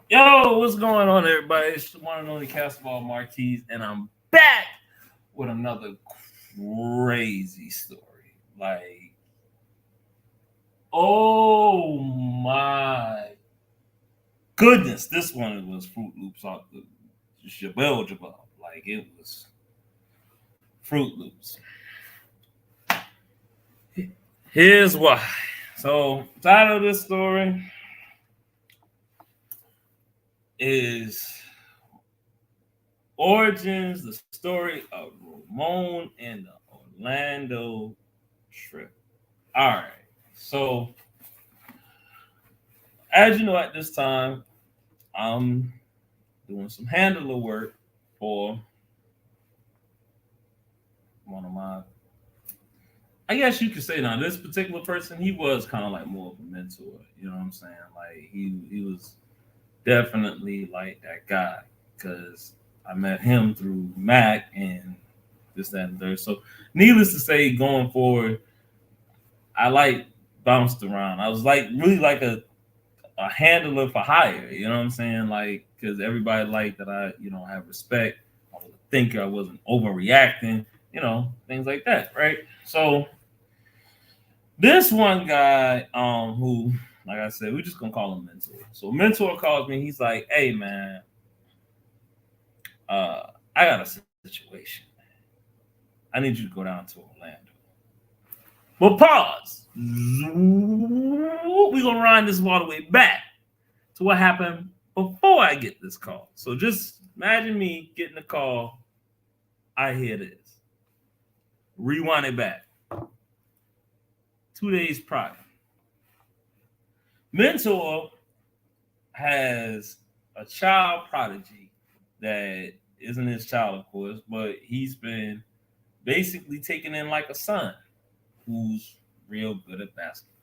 Yo, what's going on, everybody? It's the one and only Castball Marquise, and I'm back with another crazy story. Like, oh my goodness, this one was Fruit Loops off the Jabel Jabal. Like, it was Fruit Loops. Here's why. So, title of this story is Origins, the story of Ramone and the Orlando trip. All right. So, as you know, at this time, I'm doing some handler work for one of my, I guess you could say now, this particular person, he was kind of like more of a mentor. You know what I'm saying? Like, he was definitely like that guy because I met him through Mac and this, that, and third. So, needless to say, going forward, I like bounced around. I was like really like a handler for hire. You know what I'm saying? Like, because everybody liked that have respect. I was a thinker. I wasn't overreacting. Things like that, right? So this one guy, who, like I said, we just gonna call him mentor. So mentor calls me. He's like, "Hey, man, I got a situation. I need you to go down to Orlando." But pause. We're gonna run this all the way back to what happened before I get this call. So just imagine me getting a call. I hear this. Rewind it back. 2 days prior. Mentor has a child prodigy that isn't his child, of course, but he's been basically taken in like a son who's real good at basketball.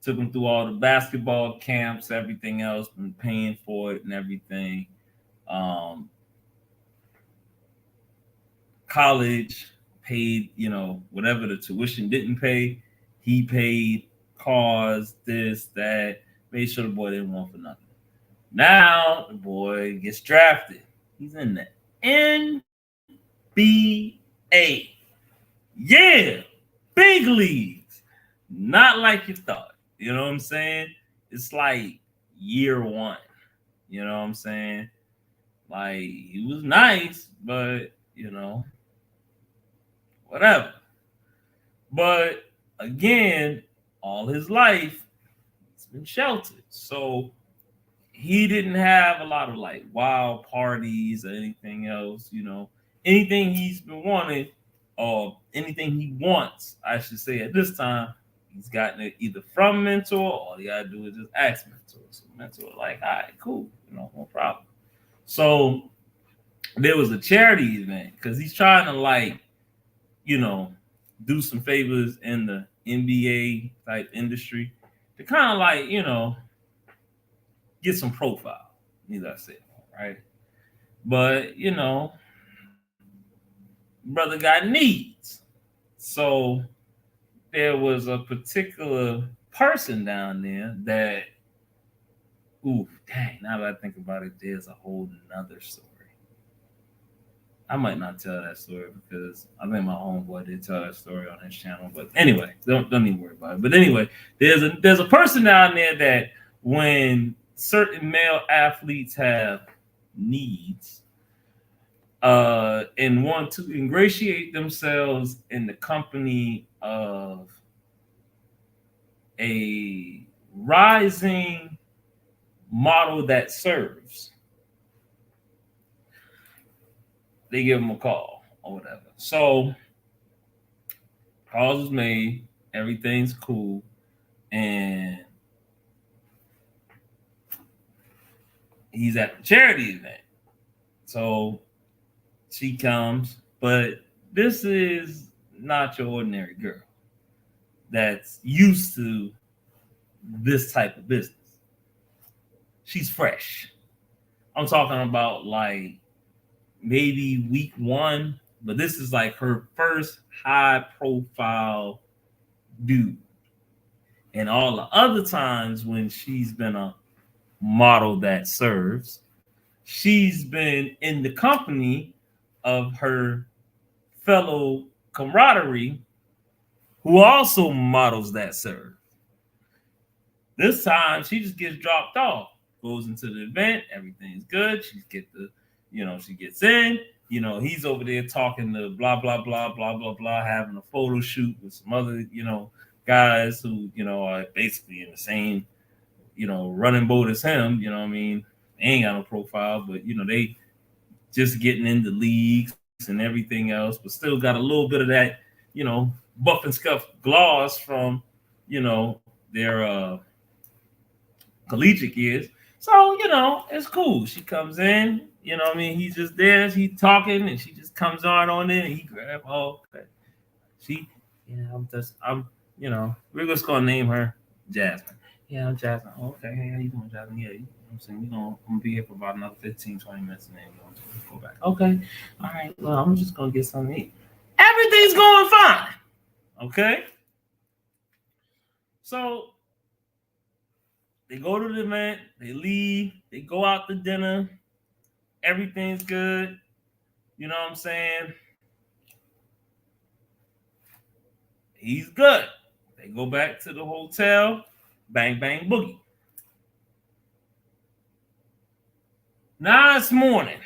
Took him through all the basketball camps, everything else, been paying for it and everything. Um, College paid, whatever the tuition didn't pay, he paid cars, this, that, made sure the boy didn't want for nothing. Now the boy gets drafted. He's in the NBA. Yeah, big leagues. Not like you thought. You know what I'm saying? It's like year one. You know what I'm saying? Like, he was nice, but, whatever. But again, all his life, he's been sheltered. So he didn't have a lot of like wild parties or anything else, anything he's been wanting or anything he wants, I should say at this time, he's gotten it either from mentor or all you gotta do is just ask mentor. So mentor like, all right, cool, no problem. So there was a charity event because he's trying to like, you know, do some favors in the NBA type industry to kind of like, get some profile, need I say, right? But, brother got needs. So there was a particular person down there that, ooh, dang, now that I think about it, there's a whole nother story. I might not tell that story because I think my homeboy did tell that story on his channel. But anyway, don't even worry about it. But anyway, there's a person down there that when certain male athletes have needs and want to ingratiate themselves in the company of a rising model that serves, they give them a call or whatever. So calls was made, everything's cool, and he's at the charity event. So she comes, but this is not your ordinary girl that's used to this type of business. She's fresh. I'm talking about like maybe week one, but this is like her first high profile dude. And all the other times when she's been a model that serves. She's been in the company of her fellow camaraderie who also models that serve. This time she just gets dropped off, goes into the event, everything's good. She get the, she gets in. He's over there talking to blah blah blah blah blah blah, having a photo shoot with some other, guys who, are basically in the same, running boat as him. You know what I mean? They ain't got no profile, but they just getting into leagues and everything else, but still got a little bit of that, buff and scuff gloss from, their collegiate years. So, it's cool. She comes in, what I mean? He's just there, he's talking, and she just comes on in, and he grabs, okay. She, we're just gonna name her Jasmine. Yeah, I'm Jasmine. Oh, okay, hey, how you doing, Jasmine? Yeah, I'm saying I'm gonna be here for about another 15, 20 minutes, and then we're gonna go back. Okay, all right. Well, I'm just gonna get something to eat. Everything's going fine. Okay. So they go to the event, they leave, they go out to dinner, everything's good. You know what I'm saying? He's good. They go back to the hotel, bang, bang, boogie. Now it's morning.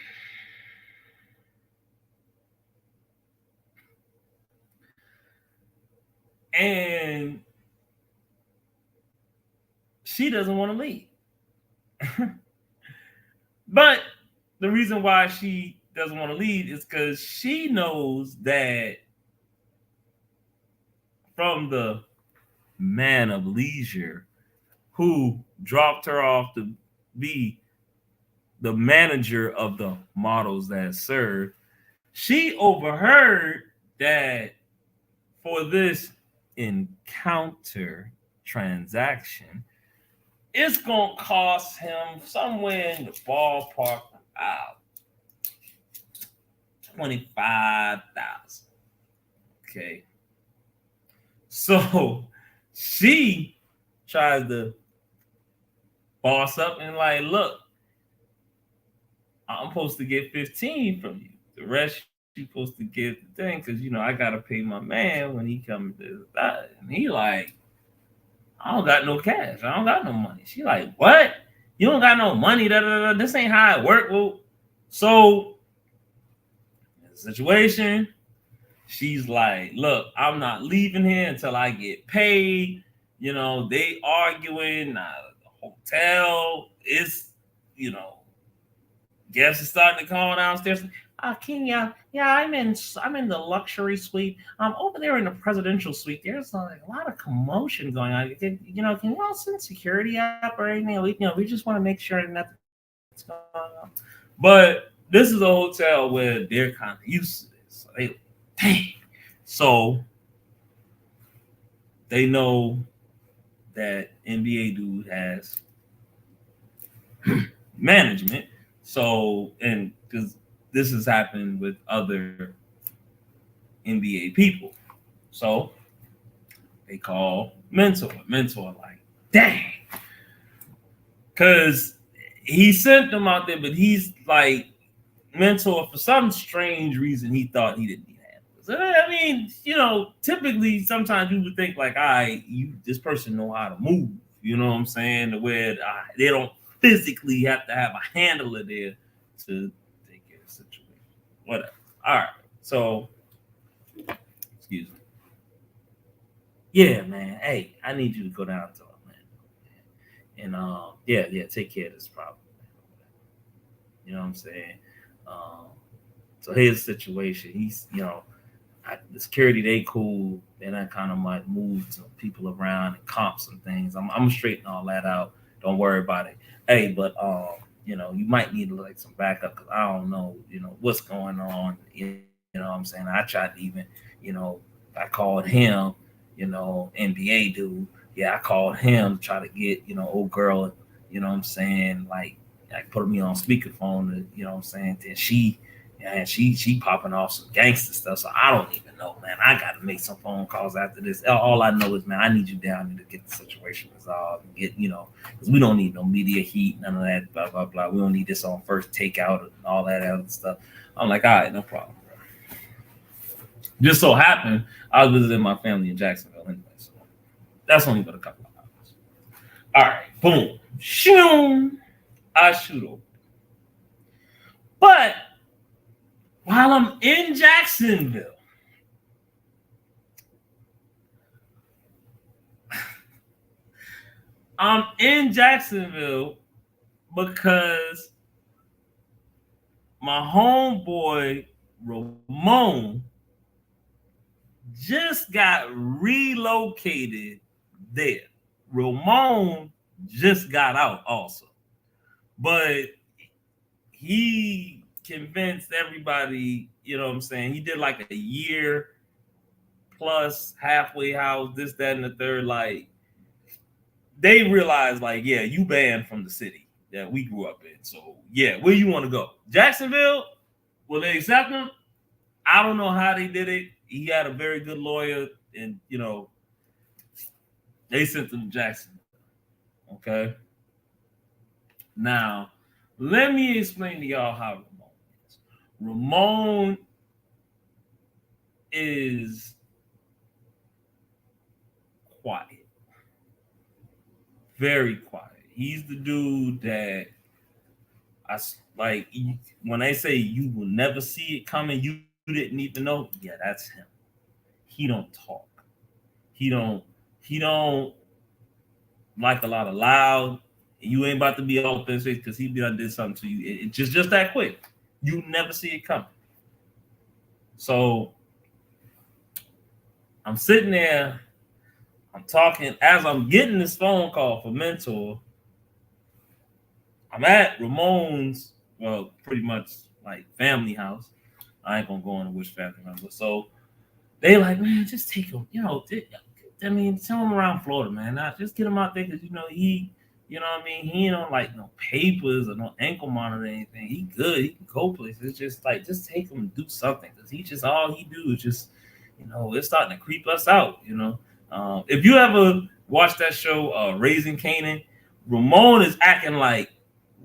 And she doesn't want to leave. But the reason why she doesn't want to leave is because she knows that from the man of leisure who dropped her off to be the manager of the models that serve, she overheard that for this encounter transaction, it's going to cost him somewhere in the ballpark of 25,000. Okay. So she tries to boss up and like, look, I'm supposed to get 15 from you. The rest you supposed to get the thing because I gotta pay my man when he comes to that. And he like, I don't got no cash. I don't got no money. She like, what? You don't got no money? Da, da, da. This ain't how it work. Well, so the situation, she's like, look, I'm not leaving here until I get paid. They arguing. The hotel is, guests are starting to call downstairs. Kenya, yeah, I'm in the luxury suite. Over there in the presidential suite, there's like a lot of commotion going on. Can you all send security up or anything? We just want to make sure that nothing's going on. But this is a hotel where they're kind of used to this. So dang. So they know that NBA dude has management. So, and because this has happened with other NBA people. So they call Mentor. Mentor, like, dang. Because he sent them out there, but he's like, Mentor, for some strange reason, he thought he didn't need handlers. I mean, typically, sometimes you would think, like, this person know how to move. You know what I'm saying? To where they don't physically have to have a handler there to take care of the situation. Whatever. All right. So, excuse me. Yeah, man. Hey, I need you to go down to Atlanta. And yeah, take care of this problem. You know what I'm saying? So here's the situation. He's, the security, they cool. Then I kind of might move some people around and comp some things. I'm gonna straighten all that out. Don't worry about it. Hey, but you might need like some backup because I don't know, what's going on. What I'm saying? I tried to even, I called him, NBA dude. Yeah, I called him to try to get, old girl, what I'm saying, like put me on speakerphone, what I'm saying. Then she, and she popping off some gangster stuff. So I don't even know, man. I got to make some phone calls after this. All I know is, man, I need you down there to get the situation resolved. And get, because we don't need no media heat, none of that, blah, blah, blah. We don't need this on first takeout and all that other stuff. I'm like, all right, no problem, bro. Just so happened, I was visiting my family in Jacksonville anyway. So that's only but a couple of hours. All right, boom. Shoom. I shoot over. But while I'm in Jacksonville, because my homeboy Ramone just got relocated there. Ramone just got out also. But he convinced everybody, you know what I'm saying? He did like a year plus halfway house, this, that, and the third. Like, they realized, like, yeah, you banned from the city that we grew up in. So, yeah, where you want to go? Jacksonville? Will they accept him? I don't know how they did it. He had a very good lawyer, and, they sent him to Jacksonville. Okay? Now, let me explain to y'all how Ramone is. Ramone is quiet. Very quiet. He's the dude that I like. When they say you will never see it coming, you didn't even know. Yeah, that's him. He don't talk. He don't like a lot of loud. You ain't about to be all up in his face because he done did something to you. It's just that quick. You never see it coming. So I'm sitting there. I'm talking as I'm getting this phone call for Mentor. I'm at Ramone's, well, pretty much like family house. I ain't gonna go into which family member. So they like, man, just take him. Send him around Florida, man. Just get him out there because he, he don't like no papers or no ankle monitor or anything. He good. He can go places. It's just like, just take him and do something because he just all he do is just, it's starting to creep us out. If you ever watch that show, Raising Canaan, Ramone is acting like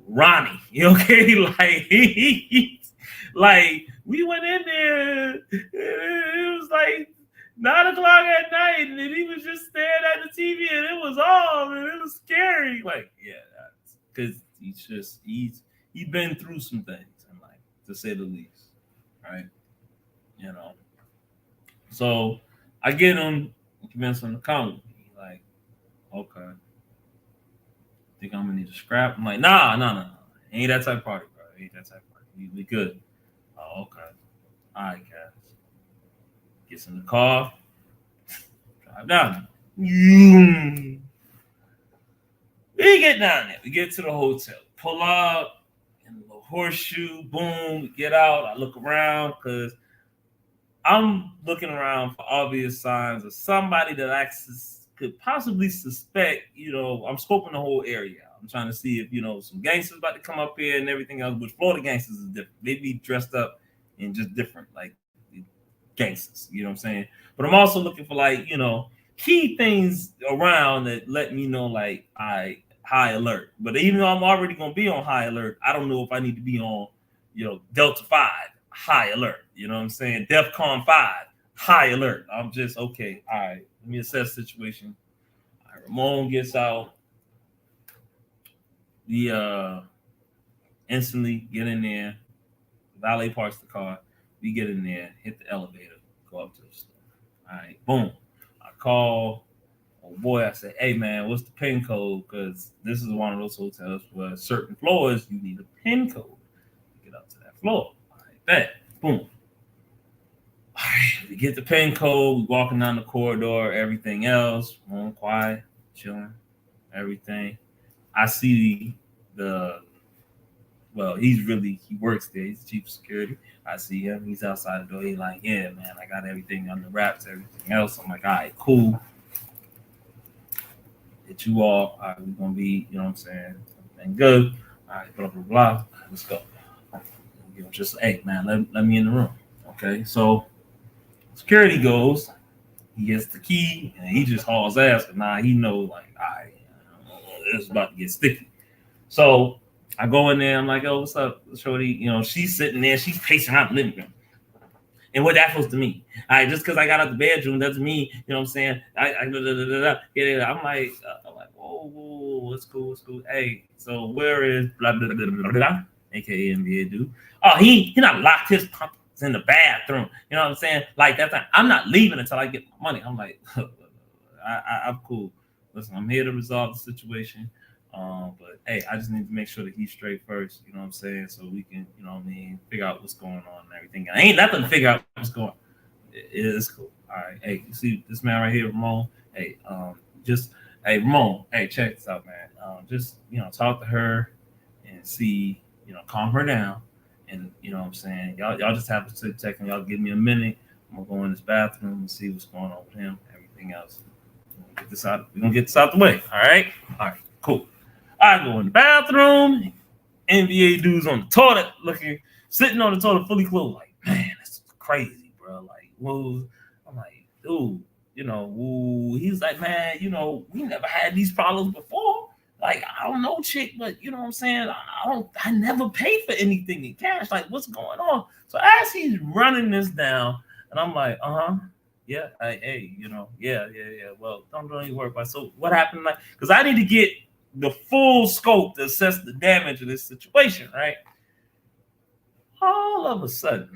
Ronnie. Okay, like we went in there. It was like 9:00 at night, and he was just staring at the TV, and it was off, and it was scary. Like, yeah, because he's been through some things in life, to say the least, right? So I get him, convince him to come with me. Like, okay, think I'm gonna need a scrap? I'm like, nah. Ain't that type of party, bro. Ain't that type of party. We good. Oh, okay. All right, guys. Gets in the car. Drive down. We get down there. We get to the hotel. Pull up. In a little horseshoe. Boom. We get out. I look around because I'm looking around for obvious signs of somebody that I could possibly suspect. I'm scoping the whole area. I'm trying to see if, some gangsters about to come up here and everything else, which Florida gangsters is different. They be dressed up in just different, like, gangsters, you know what I'm saying? But I'm also looking for, like, key things around that let me know, like, high alert. But even though I'm already going to be on high alert, I don't know if I need to be on, Delta 5, high alert. You know what I'm saying? DEFCON 5, high alert. I'm just, okay, all right, let me assess the situation. All right, Ramone gets out. We instantly get in there. Valet parks the car. We get in there, hit the elevator, go up to the store. All right, boom. I call boy. I say, hey man, what's the pin code? Because this is one of those hotels where certain floors you need a pin code to get up to that floor. All right, bet. Boom. All right, we get the pin code. We walking down the corridor. Everything else, quiet, chilling, everything. I see he works there. He's chief of security. I see him. He's outside the door. He's like, yeah, man, I got everything under wraps, everything else. I'm like, all right, cool. Hit you all. All right, we're going to be, you know what I'm saying? Everything good. All right, blah, blah, blah. Let's go. just hey man, let me in the room. Okay, so security goes, he gets the key, and he just hauls ass. And now he knows like, all right, it's about to get sticky. So I go in there. I'm like, oh, what's up, shorty? She's sitting there. She's pacing around the living room. And what that supposed to mean? All right, just because I got out the bedroom doesn't mean, what I'm saying? Yeah, I'm like, whoa, it's cool. Hey, so where is blah blah blah blah blah, aka NBA dude? Oh, he not locked his pumps in the bathroom. You know what I'm saying? Like that time, I'm not leaving until I get my money. I'm like, I'm cool. Listen, I'm here to resolve the situation. But hey, I just need to make sure that he's straight first, you know what I'm saying? So we can, figure out what's going on and everything. And ain't nothing to figure out what's going on. It's cool. All right. Hey, you see this man right here, Ramone? Hey, hey, Ramone, hey, check this out, man. Just, talk to her and see, calm her down. And you know what I'm saying? Y'all just have to sit check and y'all give me a minute. I'm gonna go in this bathroom and see what's going on with him, everything else. We're gonna get this out the way. All right? All right, cool. I go in the bathroom. NBA dudes on the toilet sitting on the toilet fully clothed. Like, man, that's crazy, bro. Like, whoa. I'm like, dude, woo. He's like, man, we never had these problems before. Like, I don't know, chick, but you know what I'm saying? I never pay for anything in cash. Like, what's going on? So as he's running this down, and I'm like, yeah, hey, yeah. Well, don't really worry about it. So what happened? Like, because I need to get the full scope to assess the damage of this situation, right? All of a sudden,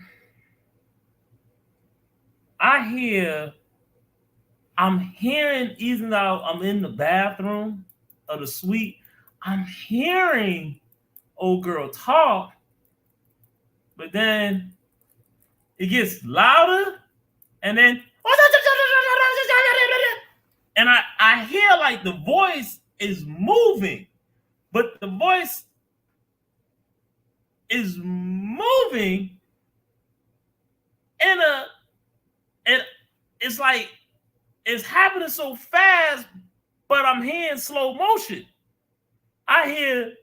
I'm hearing, even though I'm in the bathroom of the suite, I'm hearing old girl talk, but then it gets louder, and then and I hear like the voice is moving, but the voice is moving and it's like it's happening so fast, but I'm hearing slow motion. I hear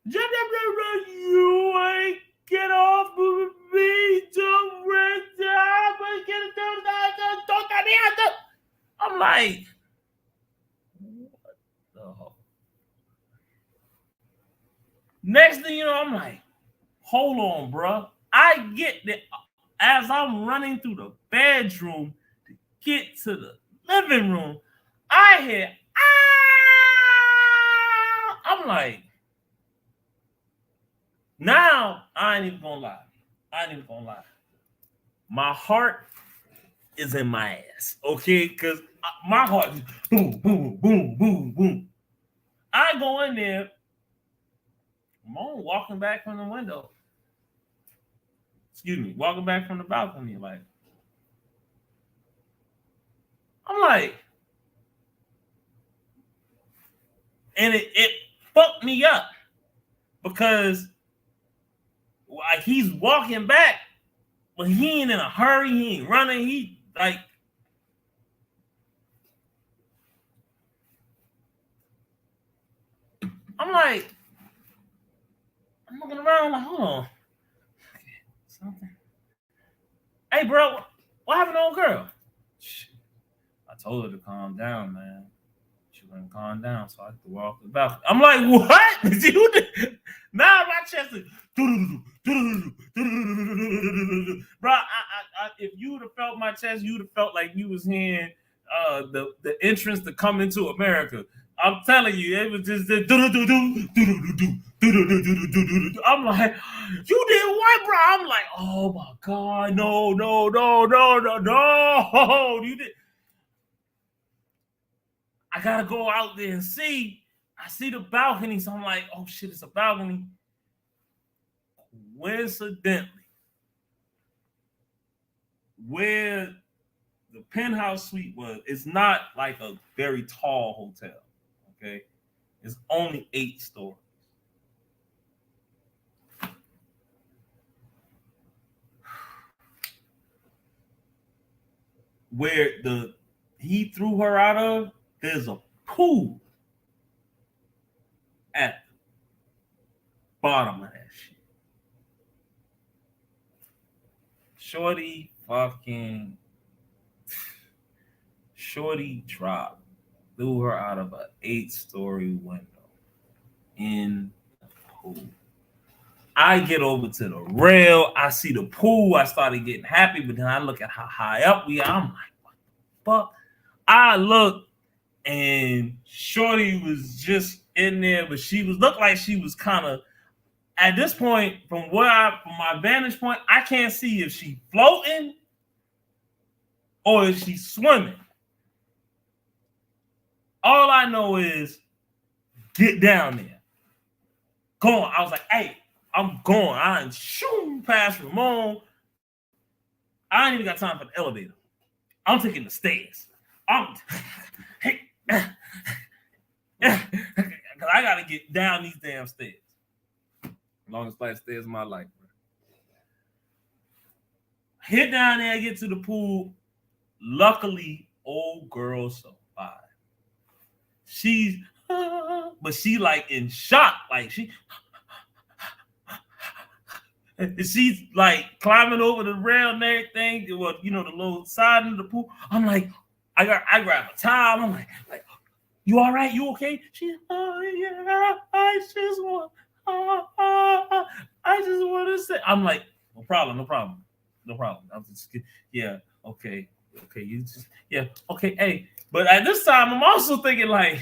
you ain't get off of me, I'm like, what the hell? Next thing you know, I'm like, hold on, bro. I get that as I'm running through the bedroom to get to the living room, I hear, I'm like, now I ain't even gonna lie. My heart is in my ass, okay? Because my heart is boom, boom, boom, boom, boom. I go in there, I'm walking back from the window. Walking back from the balcony, like, I'm like, and it fucked me up because like he's walking back, but he ain't in a hurry, he ain't running, he like I'm like, I'm looking around like, hold on. Something. Hey bro, what happened to old girl? I told her to calm down, man. She wouldn't calm down, so I had to walk the balcony. I'm like, what? Now my chest is bro. If you would have felt my chest, you would have felt like you was hearing the entrance to Come Into America. I'm telling you, it was just I'm like, you did what, bro? I'm like, oh my god, no. You did. I gotta go out there and see. I see the balcony, so I'm like, oh shit, it's a balcony. Coincidentally, where the penthouse suite was, it's not like a very tall hotel. Okay, it's only 8 stories. Where he threw her out of, there's a pool at the bottom of that shit. Shorty dropped, threw her out of an 8-story window in the pool. I get over to the rail. I see the pool. I started getting happy, but then I look at how high up we are. I'm like, what the fuck? I look, and Shorty was just in there, but she looked like she was kind of, at this point, from my vantage point, I can't see if she's floating or if she's swimming. All I know is get down there. Go on. I was like, hey, I'm going. I ain't shooting past Ramone. I ain't even got time for the elevator. I'm taking the stairs. Hey, because I got to get down these damn stairs. Longest flight of stairs in my life, bro. Hit down there, get to the pool. Luckily, old girl survived. But she like in shock. Like she's like climbing over the rail and everything. Well, the little side of the pool. I'm like, I grab a towel. I'm like, you all right? You okay? She's, oh yeah, I just want to say. I'm like, no problem. I'm just, yeah, okay, you just, yeah, okay, hey. But at this time, I'm also thinking like,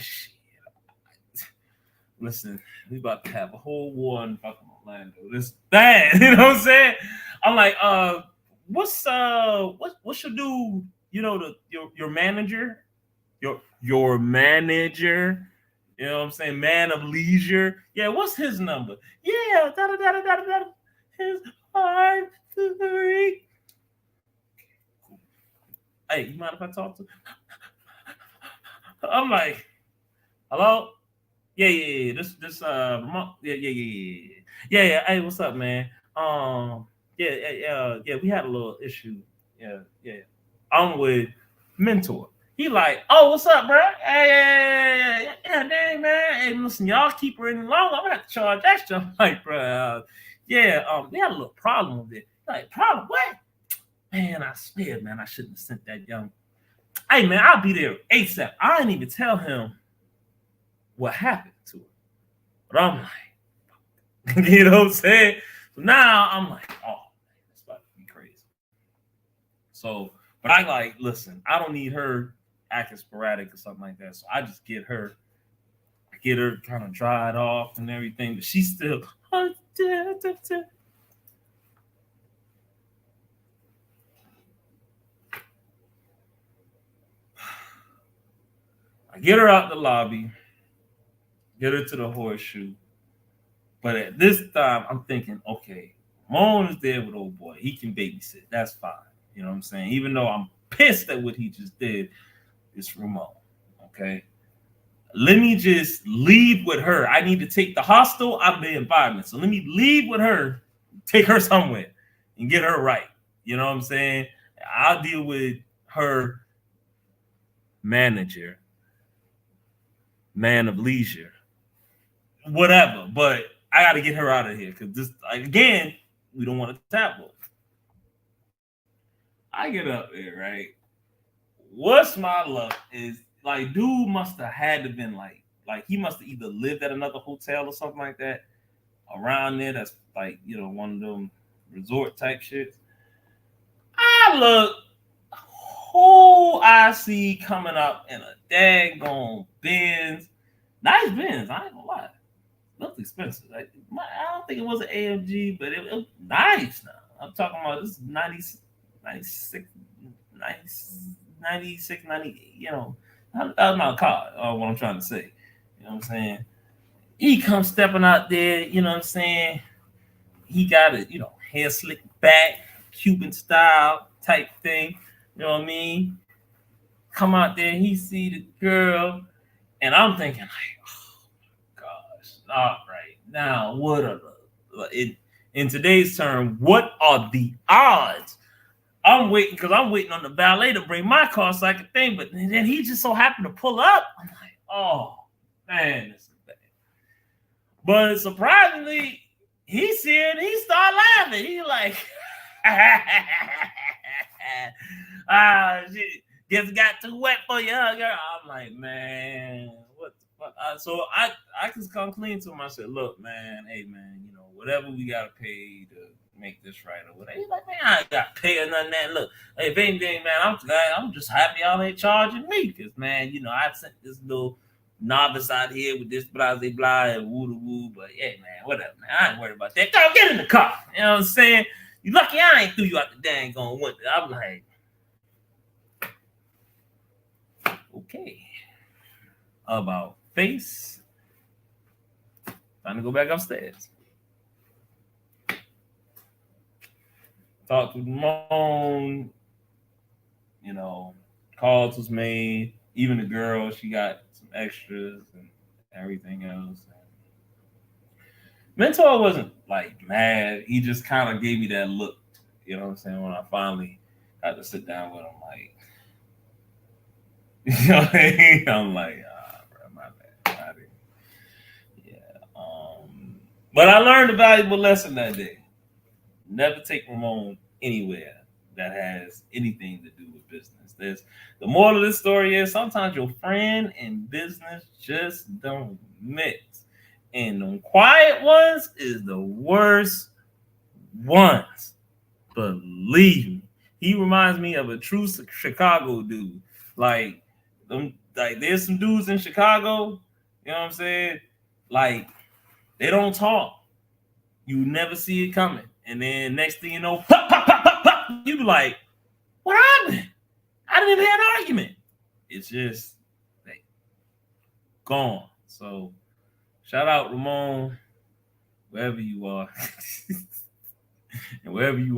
listen, we about to have a whole war in fucking Orlando. This bad, you know what I'm saying? I'm like, what's your dude? Your manager, your manager. You know what I'm saying? Man of leisure. Yeah, what's his number? Yeah, his 5-3. Hey, you mind if I talk to? I'm like, hello? Yeah. This yeah. Hey, what's up, man? Yeah. We had a little issue. Yeah. I'm with Mentor. He like, oh, what's up, bro? Hey, yeah, dang, man. Hey, listen, y'all keep her any longer, I'm gonna have to charge extra. I'm like, bro, we had a little problem with it. Like, problem? What? Man, I swear, man, I shouldn't have sent that young. Hey, man, I'll be there ASAP. I didn't even tell him what happened to her. But I'm like, you know what I'm saying? So now I'm like, oh, man, that's about to be crazy. So, but I like, listen, I don't need her acting sporadic or something like that. So I just get her kind of dried off and everything. But she's still, I get her out the lobby, get her to the horseshoe. But at this time, I'm thinking, okay, Ramone is there with old boy. He can babysit. That's fine. You know what I'm saying? Even though I'm pissed at what he just did, it's Ramone. Okay. Let me just leave with her. I need to take the hostel out of the environment. So let me leave with her, take her somewhere, and get her right. You know what I'm saying? I'll deal with her manager, man of leisure, whatever. But I got to get her out of here because this, again, we don't want to tackle. I get up there, right? What's my luck is like, dude must have had to been like he must have either lived at another hotel or something like that around there. That's like, one of them resort type shits. I look, who I see coming up in a daggone Benz, nice Benz. I ain't gonna lie, looked expensive. I don't think it was an AMG, but it was nice. Now I'm talking about this 96, 98, that's my car, what I'm trying to say. You know what I'm saying? He comes stepping out there, you know what I'm saying? He got a, hair slicked back, Cuban style type thing. You know what I mean? Come out there, he see the girl, and I'm thinking like, oh my gosh, all right. Now, what are in today's term, what are the odds? I'm waiting on the valet to bring my car so I can think, but then he just so happened to pull up. I'm like, oh man, this is bad. But surprisingly, he see it, he started laughing. He like, Shit. Just got too wet for you, huh, girl? I'm like, man, what the fuck? So I just come clean to him. I said, look, man, hey, man, whatever we gotta pay to make this right or whatever. He's like, man, I ain't got to pay or nothing. That look, hey, if anything, man, I'm just happy y'all ain't charging me, cause man, I sent this little novice out here with this blah blah blah and woo the woo, but yeah, man, whatever, man, I ain't worried about that. Girl, get in the car. You know what I'm saying? You lucky I ain't threw you out the dang on window. I'm like, okay. About face. Time to go back upstairs. Talk to Ramone. Calls was made. Even the girl, she got some extras and everything else. Mentor wasn't like mad. He just kind of gave me that look. You know what I'm saying? When I finally got to sit down with him, like, I'm like, bro, my bad. Yeah. But I learned a valuable lesson that day. Never take Ramone anywhere that has anything to do with business. The moral of this story is sometimes your friend and business just don't mix. And the quiet ones is the worst ones. Believe me. He reminds me of a true Chicago dude. Like there's some dudes in Chicago, you know what I'm saying? Like, they don't talk. You never see it coming. And then next thing you know, pop, pop, pop, pop, pop, you be like, what happened? I didn't even have an argument. It's just like gone. So shout out Ramone, wherever you are. And wherever you are.